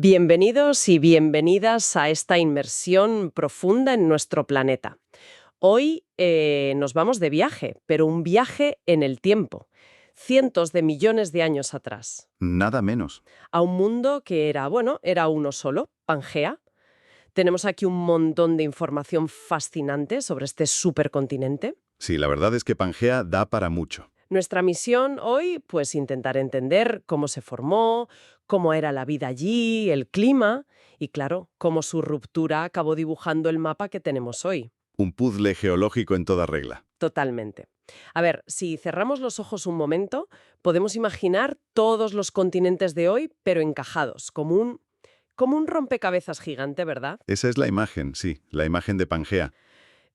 Bienvenidos y bienvenidas a esta inmersión profunda en nuestro planeta. Hoy nos vamos de viaje, pero un viaje en el tiempo, cientos de millones de años atrás, Nada menos. a un mundo que era uno solo, Pangea. Tenemos aquí un montón de información fascinante sobre este supercontinente. Sí, la verdad es que Pangea da para mucho. Nuestra misión hoy, pues intentar entender cómo se formó, cómo era la vida allí, el clima y, claro, cómo su ruptura acabó dibujando el mapa que tenemos hoy. Un puzzle geológico en toda regla. Totalmente. A ver, si cerramos los ojos un momento, podemos imaginar todos los continentes de hoy, pero encajados, como un rompecabezas gigante, ¿verdad? Esa es la imagen, sí, la imagen de Pangea.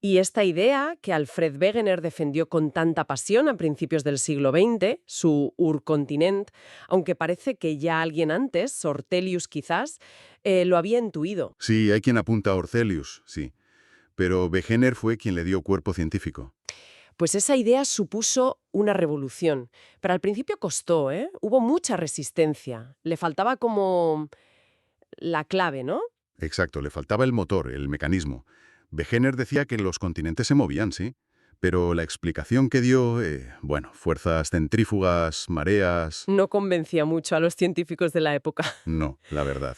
Y esta idea que Alfred Wegener defendió con tanta pasión a principios del siglo XX, su Urkontinent, aunque parece que ya alguien antes, Ortelius quizás, lo había intuido. Sí, hay quien apunta a Orcelius, sí. Pero Wegener fue quien le dio cuerpo científico. Pues esa idea supuso una revolución. Pero al principio costó, ¿eh? Hubo mucha resistencia. Le faltaba como la clave, ¿no? Exacto, le faltaba el motor, el mecanismo. Wegener decía que los continentes se movían, sí. Pero la explicación que dio, fuerzas centrífugas, mareas... No convencía mucho a los científicos de la época. No, la verdad.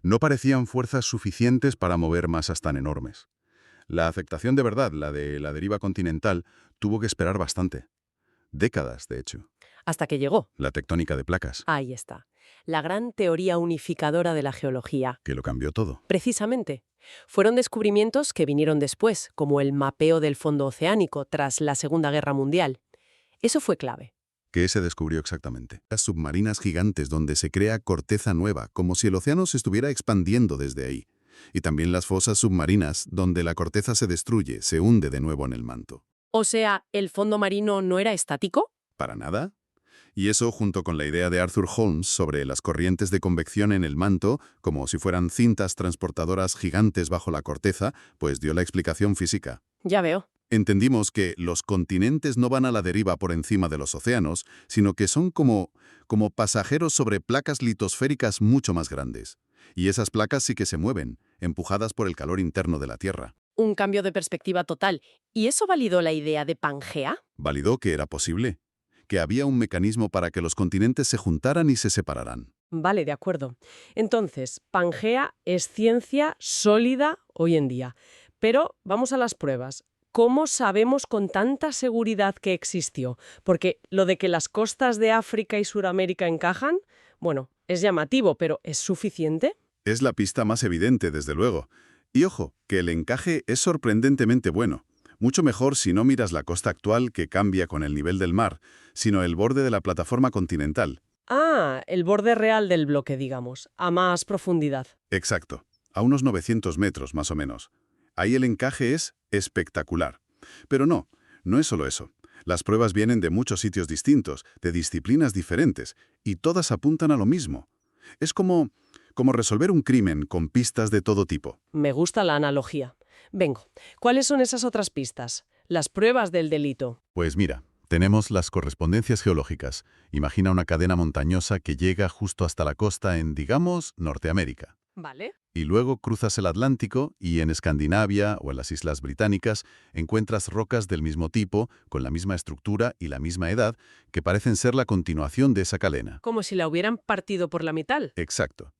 No parecían fuerzas suficientes para mover masas tan enormes. La aceptación de verdad, la de la deriva continental, tuvo que esperar bastante. Décadas, de hecho. Hasta que llegó. La tectónica de placas, Ahí está. La gran teoría unificadora de la geología. que lo cambió todo. Precisamente. Fueron descubrimientos que vinieron después, como el mapeo del fondo oceánico tras la Segunda Guerra Mundial. Eso fue clave. ¿Qué se descubrió exactamente? Las submarinas gigantes donde se crea corteza nueva, como si el océano se estuviera expandiendo desde ahí. Y también las fosas submarinas, donde la corteza se destruye, se hunde de nuevo en el manto. O sea, ¿el fondo marino no era estático? ¿Para nada? Y eso, junto con la idea de Arthur Holmes sobre las corrientes de convección en el manto, como si fueran cintas transportadoras gigantes bajo la corteza, pues dio la explicación física. Ya veo. Entendimos que los continentes no van a la deriva por encima de los océanos, sino que son como pasajeros sobre placas litosféricas mucho más grandes. Y esas placas sí que se mueven, empujadas por el calor interno de la Tierra. Un cambio de perspectiva total. ¿Y eso validó la idea de Pangea? Validó que era posible, que había un mecanismo para que los continentes se juntaran y se separaran. Vale, de acuerdo. Entonces, Pangea es ciencia sólida hoy en día. Pero vamos a las pruebas. ¿Cómo sabemos con tanta seguridad que existió? Porque lo de que las costas de África y Suramérica encajan, bueno, es llamativo, pero ¿es suficiente? Es la pista más evidente, desde luego. Y ojo, que el encaje es sorprendentemente bueno. Mucho mejor si no miras la costa actual que cambia con el nivel del mar, sino el borde de la plataforma continental. Ah, el borde real del bloque, digamos, a más profundidad. Exacto, a unos 900 metros más o menos. Ahí el encaje es espectacular. Pero no es solo eso. Las pruebas vienen de muchos sitios distintos, de disciplinas diferentes, y todas apuntan a lo mismo. Es como resolver un crimen con pistas de todo tipo. Me gusta la analogía. Vengo, ¿cuáles son esas otras pistas? Las pruebas del delito. Pues mira, tenemos las correspondencias geológicas. Imagina una cadena montañosa que llega justo hasta la costa en, digamos, Norteamérica. ¿Vale? Y luego cruzas el Atlántico y en Escandinavia o en las Islas Británicas encuentras rocas del mismo tipo, con la misma estructura y la misma edad, que parecen ser la continuación de esa cadena. Como si la hubieran partido por la mitad. Exacto.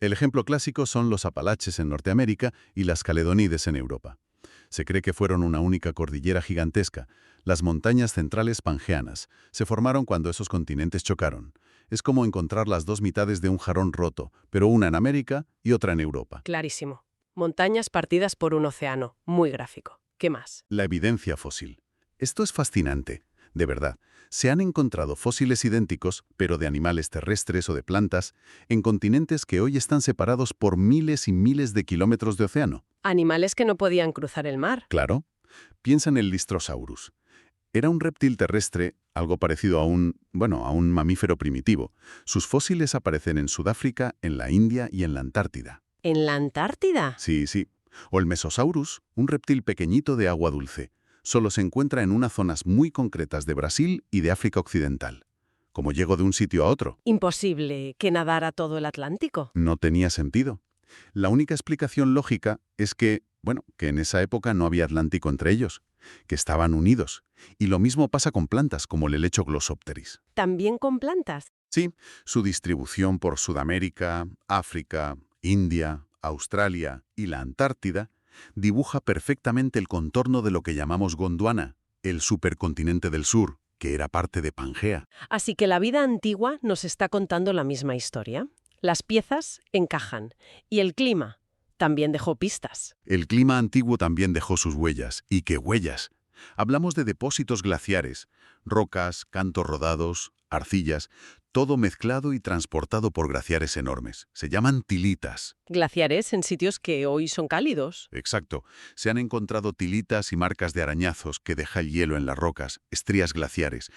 El ejemplo clásico son los Apalaches en Norteamérica y las Caledonides en Europa. Se cree que fueron una única cordillera gigantesca. Las montañas centrales pangeanas se formaron cuando esos continentes chocaron. Es como encontrar las dos mitades de un jarrón roto, pero una en América y otra en Europa. Clarísimo. Montañas partidas por un océano. Muy gráfico. ¿Qué más? La evidencia fósil. Esto es fascinante. De verdad, se han encontrado fósiles idénticos, pero de animales terrestres o de plantas, en continentes que hoy están separados por miles y miles de kilómetros de océano. Animales que no podían cruzar el mar. Claro. Piensa en el Lystrosaurus. Era un reptil terrestre, algo parecido a un mamífero primitivo. Sus fósiles aparecen en Sudáfrica, en la India y en la Antártida. ¿En la Antártida? Sí, sí. O el Mesosaurus, un reptil pequeñito de agua dulce. Solo se encuentra en unas zonas muy concretas de Brasil y de África Occidental. ¿Cómo llego de un sitio a otro? Imposible que nadara todo el Atlántico. No tenía sentido. La única explicación lógica es que, bueno, que en esa época no había Atlántico entre ellos, que estaban unidos. Y lo mismo pasa con plantas, como el helecho Glossopteris. ¿También con plantas? Sí, su distribución por Sudamérica, África, India, Australia y la Antártida dibuja perfectamente el contorno de lo que llamamos Gondwana, el supercontinente del sur, que era parte de Pangea. Así que la vida antigua nos está contando la misma historia. Las piezas encajan. Y el clima también dejó pistas. El clima antiguo también dejó sus huellas. ¿Y qué huellas? Hablamos de depósitos glaciares, rocas, cantos rodados, arcillas, todo mezclado y transportado por glaciares enormes. Se llaman tilitas. Glaciares en sitios que hoy son cálidos. Exacto. Se han encontrado tilitas y marcas de arañazos que deja el hielo en las rocas, estrías glaciares,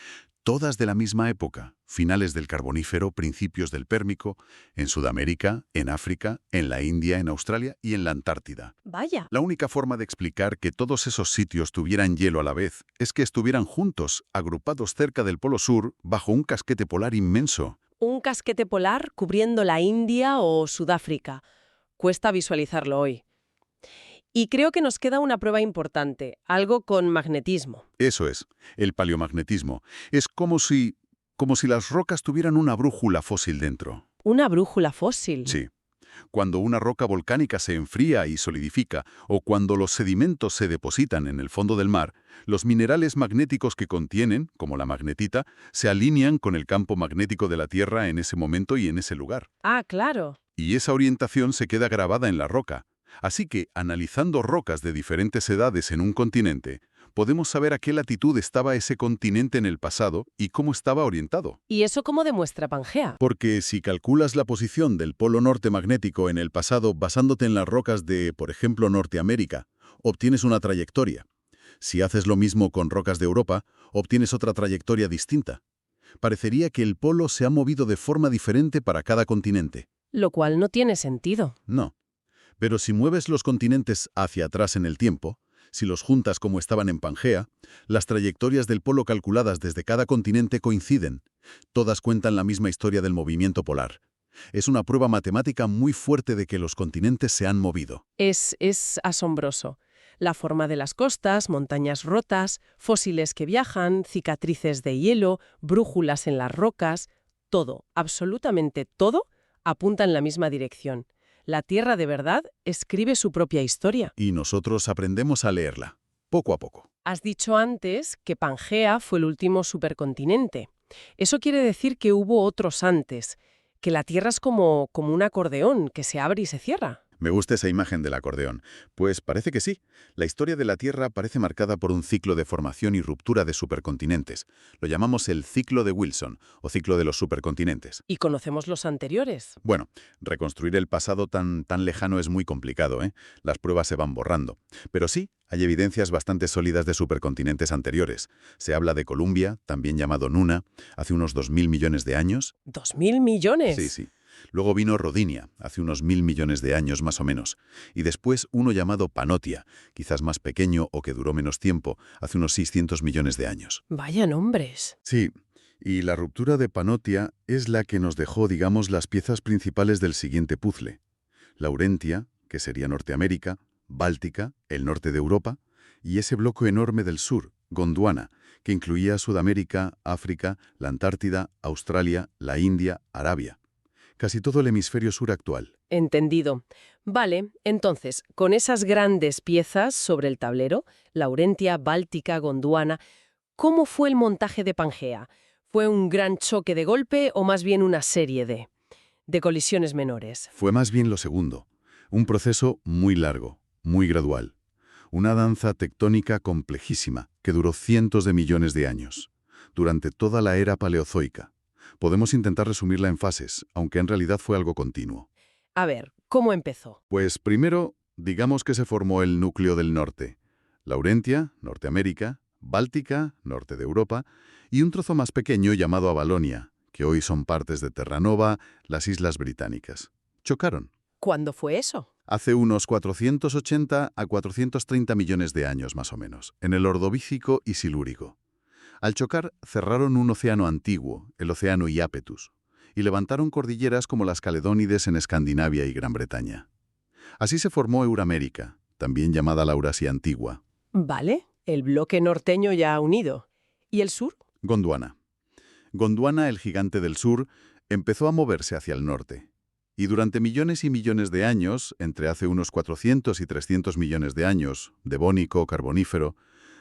todas de la misma época, finales del Carbonífero, principios del Pérmico, en Sudamérica, en África, en la India, en Australia y en la Antártida. Vaya. La única forma de explicar que todos esos sitios tuvieran hielo a la vez es que estuvieran juntos, agrupados cerca del Polo Sur, bajo un casquete polar inmenso. Un casquete polar cubriendo la India o Sudáfrica. Cuesta visualizarlo hoy. Y creo que nos queda una prueba importante, algo con magnetismo. Eso es, el paleomagnetismo. Es como si las rocas tuvieran una brújula fósil dentro. ¿Una brújula fósil? Sí. Cuando una roca volcánica se enfría y solidifica, o cuando los sedimentos se depositan en el fondo del mar, los minerales magnéticos que contienen, como la magnetita, se alinean con el campo magnético de la Tierra en ese momento y en ese lugar. Ah, claro. Y esa orientación se queda grabada en la roca. Así que, analizando rocas de diferentes edades en un continente, podemos saber a qué latitud estaba ese continente en el pasado y cómo estaba orientado. ¿Y eso cómo demuestra Pangea? Porque si calculas la posición del polo norte magnético en el pasado basándote en las rocas de, por ejemplo, Norteamérica, obtienes una trayectoria. Si haces lo mismo con rocas de Europa, obtienes otra trayectoria distinta. Parecería que el polo se ha movido de forma diferente para cada continente. Lo cual no tiene sentido. No. Pero si mueves los continentes hacia atrás en el tiempo, si los juntas como estaban en Pangea, las trayectorias del polo calculadas desde cada continente coinciden. Todas cuentan la misma historia del movimiento polar. Es una prueba matemática muy fuerte de que los continentes se han movido. Es asombroso. La forma de las costas, montañas rotas, fósiles que viajan, cicatrices de hielo, brújulas en las rocas, todo, absolutamente todo, apunta en la misma dirección. La Tierra de verdad escribe su propia historia. Y nosotros aprendemos a leerla, poco a poco. Has dicho antes que Pangea fue el último supercontinente. Eso quiere decir que hubo otros antes, que la Tierra es como un acordeón que se abre y se cierra. Me gusta esa imagen del acordeón. Pues parece que sí. La historia de la Tierra parece marcada por un ciclo de formación y ruptura de supercontinentes. Lo llamamos el ciclo de Wilson, o ciclo de los supercontinentes. ¿Y conocemos los anteriores? Bueno, reconstruir el pasado tan lejano es muy complicado, ¿eh? Las pruebas se van borrando. Pero sí, hay evidencias bastante sólidas de supercontinentes anteriores. Se habla de Columbia, también llamado Nuna, hace unos 2.000 millones de años. ¿2.000 millones? Sí, sí. Luego vino Rodinia, hace unos 1.000 millones de años más o menos. Y después uno llamado Panotia, quizás más pequeño o que duró menos tiempo, hace unos 600 millones de años. Vaya nombres. Sí, y la ruptura de Panotia es la que nos dejó, digamos, las piezas principales del siguiente puzzle. Laurentia, que sería Norteamérica, Báltica, el norte de Europa, y ese bloque enorme del sur, Gondwana, que incluía Sudamérica, África, la Antártida, Australia, la India, Arabia. Casi todo el hemisferio sur actual. Entendido. Vale, entonces, con esas grandes piezas sobre el tablero, Laurentia, Báltica, Gondwana, ¿cómo fue el montaje de Pangea? ¿Fue un gran choque de golpe o más bien una serie de colisiones menores? Fue más bien lo segundo. Un proceso muy largo, muy gradual. Una danza tectónica complejísima que duró cientos de millones de años, durante toda la era paleozoica. Podemos intentar resumirla en fases, aunque en realidad fue algo continuo. A ver, ¿cómo empezó? Pues primero, digamos que se formó el núcleo del norte. Laurentia, Norteamérica, Báltica, norte de Europa, y un trozo más pequeño llamado Avalonia, que hoy son partes de Terranova, las Islas Británicas. Chocaron. ¿Cuándo fue eso? Hace unos 480 a 430 millones de años más o menos, en el Ordovícico y Silúrico. Al chocar, cerraron un océano antiguo, el océano Iápetus, y levantaron cordilleras como las Caledónides en Escandinavia y Gran Bretaña. Así se formó Euramérica, también llamada la Eurasia Antigua. Vale, el bloque norteño ya unido. ¿Y el sur? Gondwana. Gondwana, el gigante del sur, empezó a moverse hacia el norte. Y durante millones y millones de años, entre hace unos 400 y 300 millones de años, devónico, carbonífero,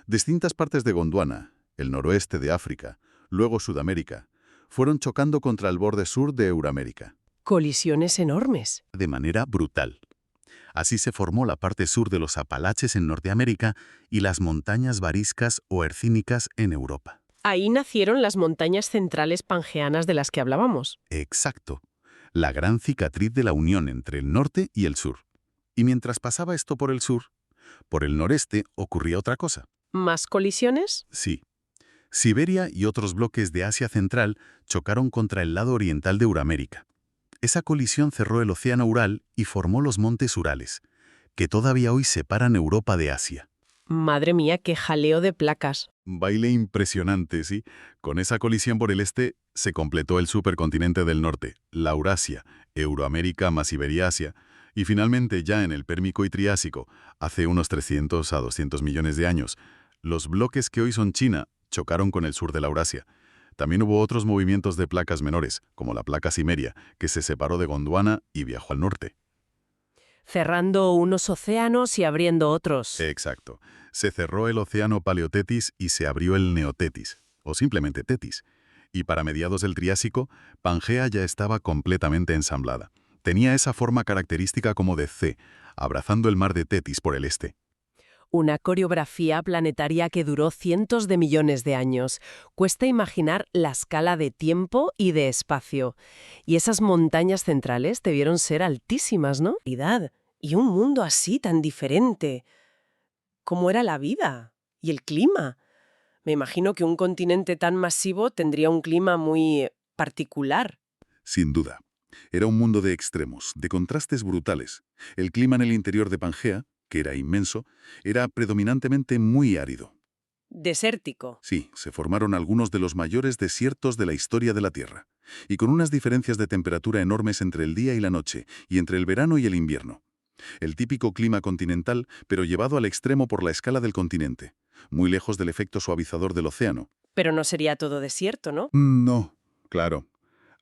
distintas partes de Gondwana, el noroeste de África, luego Sudamérica, fueron chocando contra el borde sur de Euramérica. Colisiones enormes. De manera brutal. Así se formó la parte sur de los Apalaches en Norteamérica y las montañas variscas o hercínicas en Europa. Ahí nacieron las montañas centrales pangeanas de las que hablábamos. Exacto. La gran cicatriz de la unión entre el norte y el sur. Y mientras pasaba esto por el sur, por el noreste ocurría otra cosa. ¿Más colisiones? Sí. Siberia y otros bloques de Asia Central chocaron contra el lado oriental de Euramérica. Esa colisión cerró el océano Ural y formó los montes Urales, que todavía hoy separan Europa de Asia. Madre mía, qué jaleo de placas. Baile impresionante, ¿sí? Con esa colisión por el este se completó el supercontinente del norte, la Eurasia, Euroamérica más Iberiasia, y finalmente ya en el Pérmico y Triásico, hace unos 300 a 200 millones de años, los bloques que hoy son China chocaron con el sur de la Eurasia. También hubo otros movimientos de placas menores, como la placa Cimeria, que se separó de Gondwana y viajó al norte. Cerrando unos océanos y abriendo otros. Exacto. Se cerró el océano Paleotetis y se abrió el Neotetis, o simplemente Tetis. Y para mediados del Triásico, Pangea ya estaba completamente ensamblada. Tenía esa forma característica como de C, abrazando el mar de Tetis por el este. Una coreografía planetaria que duró cientos de millones de años. Cuesta imaginar la escala de tiempo y de espacio. Y esas montañas centrales debieron ser altísimas, ¿no? Y un mundo así tan diferente. ¿Cómo era la vida? ¿Y el clima? Me imagino que un continente tan masivo tendría un clima muy particular. Sin duda. Era un mundo de extremos, de contrastes brutales. El clima en el interior de Pangea, que era inmenso, era predominantemente muy árido. Desértico. Sí, se formaron algunos de los mayores desiertos de la historia de la Tierra, y con unas diferencias de temperatura enormes entre el día y la noche, y entre el verano y el invierno. El típico clima continental, pero llevado al extremo por la escala del continente, muy lejos del efecto suavizador del océano. Pero no sería todo desierto, ¿no? No, claro.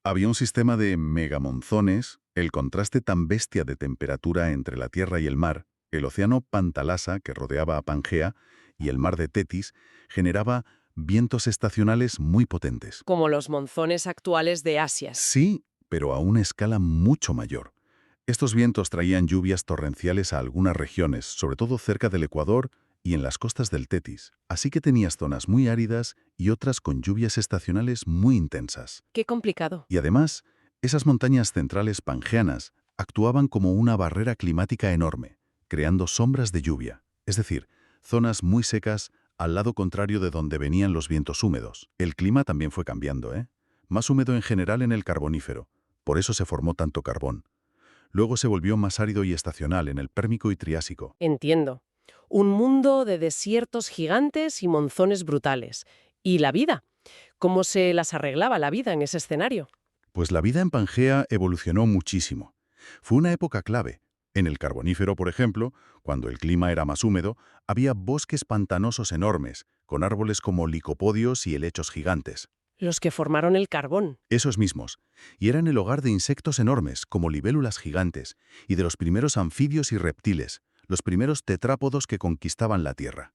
Había un sistema de megamonzones, el contraste tan bestia de temperatura entre la Tierra y el mar, el océano Pantalasa, que rodeaba a Pangea, y el mar de Tetis, generaba vientos estacionales muy potentes. Como los monzones actuales de Asia. Sí, pero a una escala mucho mayor. Estos vientos traían lluvias torrenciales a algunas regiones, sobre todo cerca del Ecuador y en las costas del Tetis. Así que tenías zonas muy áridas y otras con lluvias estacionales muy intensas. Qué complicado. Y además, esas montañas centrales pangeanas actuaban como una barrera climática enorme, creando sombras de lluvia, es decir, zonas muy secas al lado contrario de donde venían los vientos húmedos. El clima también fue cambiando, ¿eh? Más húmedo en general en el Carbonífero, por eso se formó tanto carbón. Luego se volvió más árido y estacional en el Pérmico y Triásico. Entiendo. Un mundo de desiertos gigantes y monzones brutales. ¿Y la vida? ¿Cómo se las arreglaba la vida en ese escenario? Pues la vida en Pangea evolucionó muchísimo. Fue una época clave. En el Carbonífero, por ejemplo, cuando el clima era más húmedo, había bosques pantanosos enormes, con árboles como licopodios y helechos gigantes. Los que formaron el carbón. Esos mismos. Y eran el hogar de insectos enormes, como libélulas gigantes, y de los primeros anfibios y reptiles, los primeros tetrápodos que conquistaban la Tierra.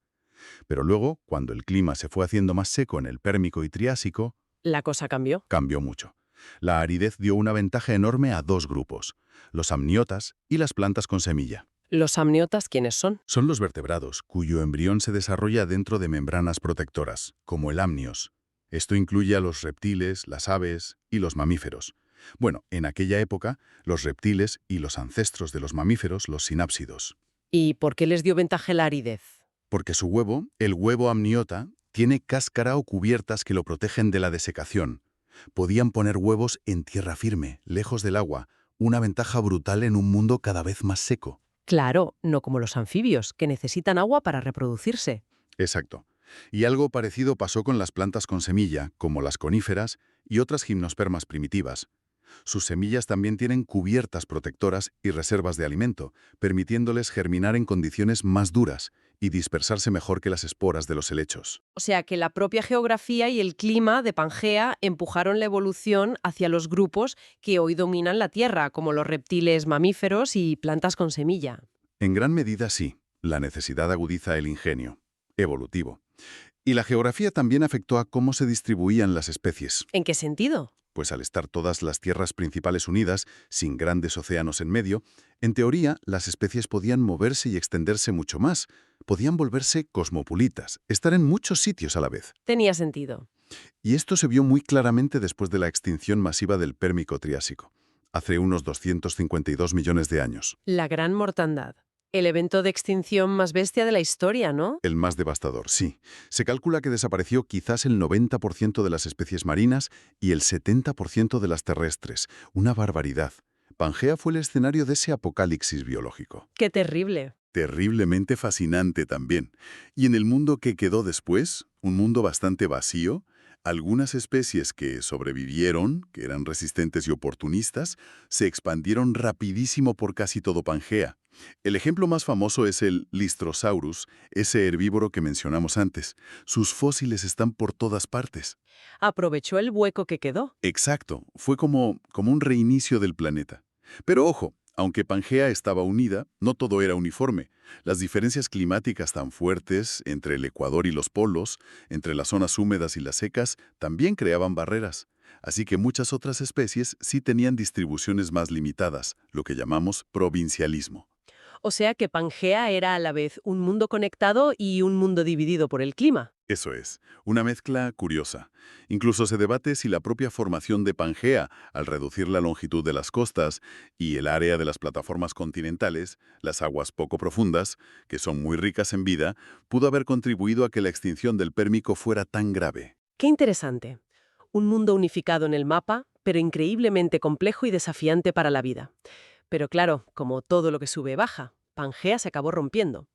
Pero luego, cuando el clima se fue haciendo más seco en el Pérmico y Triásico, La cosa cambió. cambió mucho. La aridez dio una ventaja enorme a dos grupos, los amniotas y las plantas con semilla. ¿Los amniotas quiénes son? Son los vertebrados, cuyo embrión se desarrolla dentro de membranas protectoras, como el amnios. Esto incluye a los reptiles, las aves y los mamíferos. Bueno, en aquella época, los reptiles y los ancestros de los mamíferos, los sinápsidos. ¿Y por qué les dio ventaja la aridez? Porque su huevo, el huevo amniota, tiene cáscara o cubiertas que lo protegen de la desecación. Podían poner huevos en tierra firme, lejos del agua, una ventaja brutal en un mundo cada vez más seco. Claro, no como los anfibios, que necesitan agua para reproducirse. Exacto. Y algo parecido pasó con las plantas con semilla, como las coníferas y otras gimnospermas primitivas. Sus semillas también tienen cubiertas protectoras y reservas de alimento, permitiéndoles germinar en condiciones más duras y dispersarse mejor que las esporas de los helechos. O sea que la propia geografía y el clima de Pangea empujaron la evolución hacia los grupos que hoy dominan la Tierra, como los reptiles mamíferos y plantas con semilla. En gran medida sí, la necesidad agudiza el ingenio evolutivo. Y la geografía también afectó a cómo se distribuían las especies. ¿En qué sentido? Pues al estar todas las tierras principales unidas, sin grandes océanos en medio, en teoría las especies podían moverse y extenderse mucho más, podían volverse cosmopolitas, estar en muchos sitios a la vez. Tenía sentido. Y esto se vio muy claramente después de la extinción masiva del Pérmico-Triásico, hace unos 252 millones de años. La gran mortandad. El evento de extinción más bestia de la historia, ¿no? El más devastador, sí. Se calcula que desapareció quizás el 90% de las especies marinas y el 70% de las terrestres. Una barbaridad. Pangea fue el escenario de ese apocalipsis biológico. ¡Qué terrible! Terriblemente fascinante también. Y en el mundo que quedó después, un mundo bastante vacío, algunas especies que sobrevivieron, que eran resistentes y oportunistas, se expandieron rapidísimo por casi todo Pangea. El ejemplo más famoso es el Lystrosaurus, ese herbívoro que mencionamos antes. Sus fósiles están por todas partes. Aprovechó el hueco que quedó. Exacto, fue como un reinicio del planeta. Pero ojo, aunque Pangea estaba unida, no todo era uniforme. Las diferencias climáticas tan fuertes entre el Ecuador y los polos, entre las zonas húmedas y las secas, también creaban barreras. Así que muchas otras especies sí tenían distribuciones más limitadas, lo que llamamos provincialismo. O sea que Pangea era a la vez un mundo conectado y un mundo dividido por el clima. Eso es, una mezcla curiosa. Incluso se debate si la propia formación de Pangea, al reducir la longitud de las costas y el área de las plataformas continentales, las aguas poco profundas, que son muy ricas en vida, pudo haber contribuido a que la extinción del Pérmico fuera tan grave. Qué interesante. Un mundo unificado en el mapa, pero increíblemente complejo y desafiante para la vida. Pero claro, como todo lo que sube baja, Pangea se acabó rompiendo.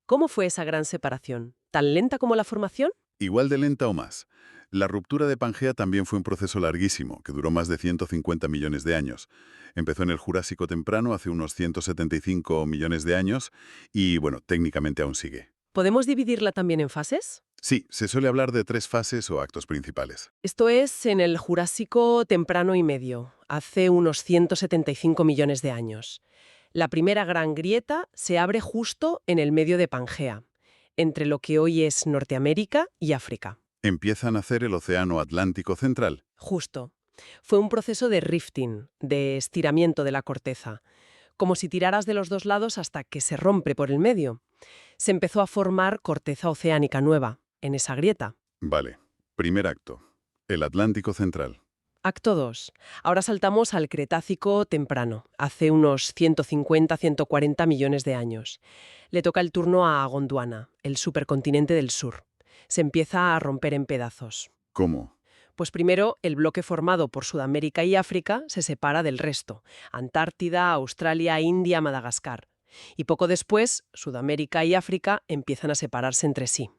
¿Cómo fue esa gran separación? ¿Tan lenta como la formación? Igual de lenta o más. La ruptura de Pangea también fue un proceso larguísimo, que duró más de 150 millones de años. Empezó en el Jurásico temprano, hace unos 175 millones de años, y bueno, técnicamente aún sigue. ¿Podemos dividirla también en fases? Sí, se suele hablar de 3 fases o actos principales. Esto es en el Jurásico temprano y medio, hace unos 175 millones de años. La primera gran grieta se abre justo en el medio de Pangea, entre lo que hoy es Norteamérica y África. Empieza a nacer el Océano Atlántico Central. Justo. Fue un proceso de rifting, de estiramiento de la corteza, como si tiraras de los dos lados hasta que se rompe por el medio. Se empezó a formar corteza oceánica nueva, en esa grieta. Vale. Primer acto. El Atlántico Central. Acto 2. Ahora saltamos al Cretácico temprano, hace unos 150-140 millones de años. Le toca el turno a Gondwana, el supercontinente del sur. Se empieza a romper en pedazos. ¿Cómo? Pues primero, el bloque formado por Sudamérica y África se separa del resto. Antártida, Australia, India, Madagascar. Y poco después, Sudamérica y África empiezan a separarse entre sí,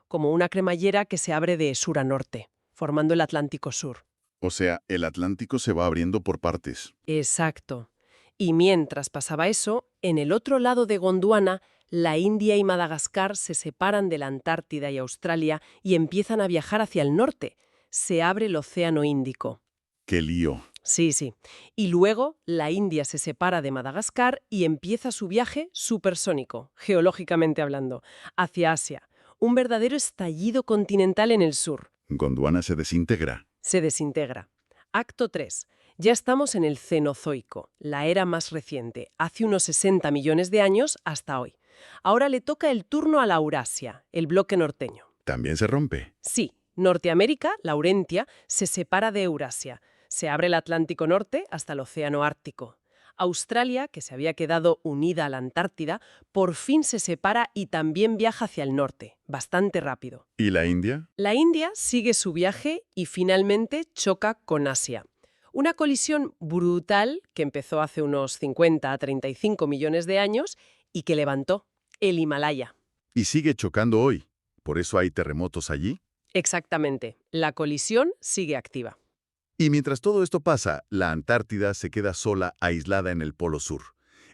como una cremallera que se abre de sur a norte, formando el Atlántico Sur. O sea, el Atlántico se va abriendo por partes. Exacto. Y mientras pasaba eso, en el otro lado de Gondwana, la India y Madagascar se separan de la Antártida y Australia y empiezan a viajar hacia el norte. Se abre el Océano Índico. ¡Qué lío! Sí. Y luego la India se separa de Madagascar y empieza su viaje supersónico, geológicamente hablando, hacia Asia. Un verdadero estallido continental en el sur. Gondwana se desintegra. Se desintegra. Acto 3. Ya estamos en el Cenozoico, la era más reciente, hace unos 60 millones de años hasta hoy. Ahora le toca el turno a la Eurasia, el bloque norteño. ¿También se rompe? Sí, Norteamérica, Laurentia, se separa de Eurasia. Se abre el Atlántico Norte hasta el Océano Ártico. Australia, que se había quedado unida a la Antártida, por fin se separa y también viaja hacia el norte, bastante rápido. ¿Y la India? La India sigue su viaje y finalmente choca con Asia. Una colisión brutal que empezó hace unos 50 a 35 millones de años y que levantó el Himalaya. Y sigue chocando hoy. ¿Por eso hay terremotos allí? Exactamente. La colisión sigue activa. Y mientras todo esto pasa, la Antártida se queda sola, aislada en el Polo Sur.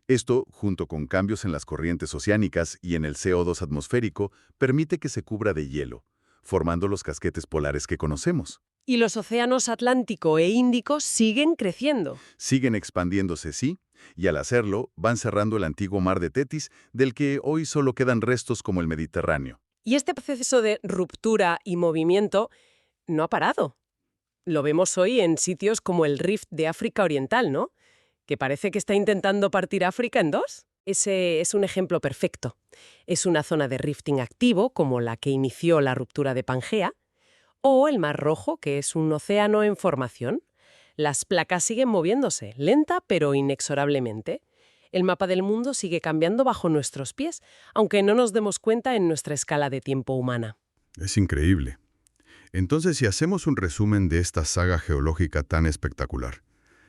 Esto, junto con cambios en las corrientes oceánicas y en el CO2 atmosférico, permite que se cubra de hielo, formando los casquetes polares que conocemos. Y los océanos Atlántico e Índico siguen creciendo. Siguen expandiéndose, sí, y al hacerlo, van cerrando el antiguo mar de Tetis, del que hoy solo quedan restos como el Mediterráneo. Y este proceso de ruptura y movimiento no ha parado. Lo vemos hoy en sitios como el Rift de África Oriental, ¿no? Que parece que está intentando partir África en dos. Ese es un ejemplo perfecto. Es una zona de rifting activo, como la que inició la ruptura de Pangea, o el Mar Rojo, que es un océano en formación. Las placas siguen moviéndose, lenta pero inexorablemente. El mapa del mundo sigue cambiando bajo nuestros pies, aunque no nos demos cuenta en nuestra escala de tiempo humana. Es increíble. Entonces, si hacemos un resumen de esta saga geológica tan espectacular,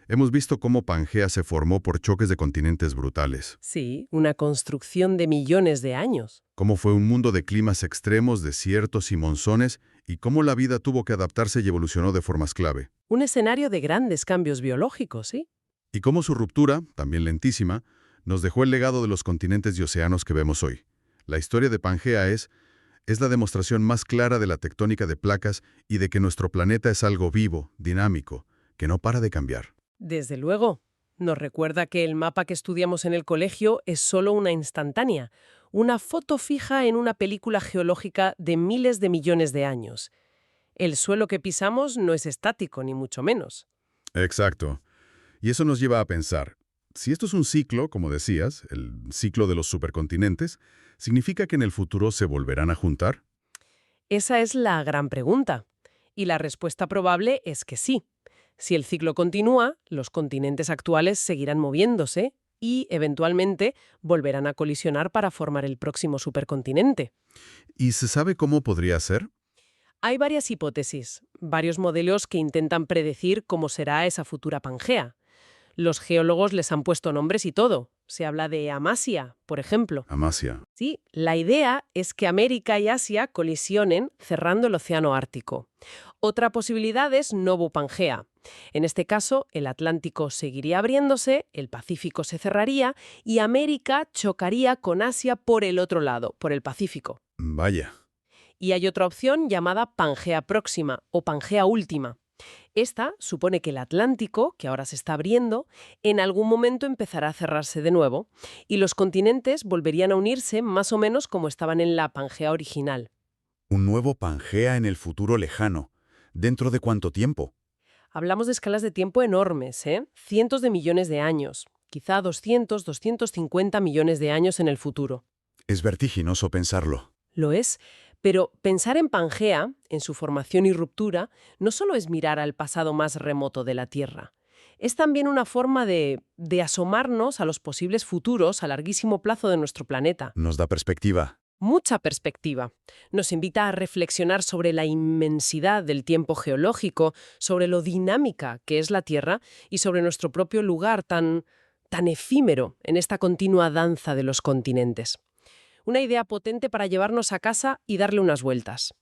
hemos visto cómo Pangea se formó por choques de continentes brutales, Sí, una construcción de millones de años. cómo fue un mundo de climas extremos, desiertos y monzones, y cómo la vida tuvo que adaptarse y evolucionó de formas clave. Un escenario de grandes cambios biológicos, ¿sí? Y cómo su ruptura, también lentísima, nos dejó el legado de los continentes y océanos que vemos hoy. La historia de Pangea es la demostración más clara de la tectónica de placas y de que nuestro planeta es algo vivo, dinámico, que no para de cambiar. Desde luego. Nos recuerda que el mapa que estudiamos en el colegio es solo una instantánea, una foto fija en una película geológica de miles de millones de años. El suelo que pisamos no es estático, ni mucho menos. Exacto. Y eso nos lleva a pensar, si esto es un ciclo, como decías, el ciclo de los supercontinentes, ¿significa que en el futuro se volverán a juntar? Esa es la gran pregunta. Y la respuesta probable es que sí. Si el ciclo continúa, los continentes actuales seguirán moviéndose y, eventualmente, volverán a colisionar para formar el próximo supercontinente. ¿Y se sabe cómo podría ser? Hay varias hipótesis, varios modelos que intentan predecir cómo será esa futura Pangea. Los geólogos les han puesto nombres y todo. Se habla de Amasia, por ejemplo. Amasia. Sí, la idea es que América y Asia colisionen cerrando el océano Ártico. Otra posibilidad es Novo Pangea. En este caso, el Atlántico seguiría abriéndose, el Pacífico se cerraría y América chocaría con Asia por el otro lado, por el Pacífico. Vaya. Y hay otra opción llamada Pangea Próxima o Pangea Última. Esta supone que el Atlántico, que ahora se está abriendo, en algún momento empezará a cerrarse de nuevo y los continentes volverían a unirse más o menos como estaban en la Pangea original. Un nuevo Pangea en el futuro lejano. ¿Dentro de cuánto tiempo? Hablamos de escalas de tiempo enormes, ¿eh? Cientos de millones de años, quizá 200, 250 millones de años en el futuro. Es vertiginoso pensarlo. Lo es, pero pensar en Pangea, en su formación y ruptura, no solo es mirar al pasado más remoto de la Tierra. Es también una forma de asomarnos a los posibles futuros a larguísimo plazo de nuestro planeta. Nos da perspectiva. Mucha perspectiva. Nos invita a reflexionar sobre la inmensidad del tiempo geológico, sobre lo dinámica que es la Tierra y sobre nuestro propio lugar tan efímero en esta continua danza de los continentes. Una idea potente para llevarnos a casa y darle unas vueltas.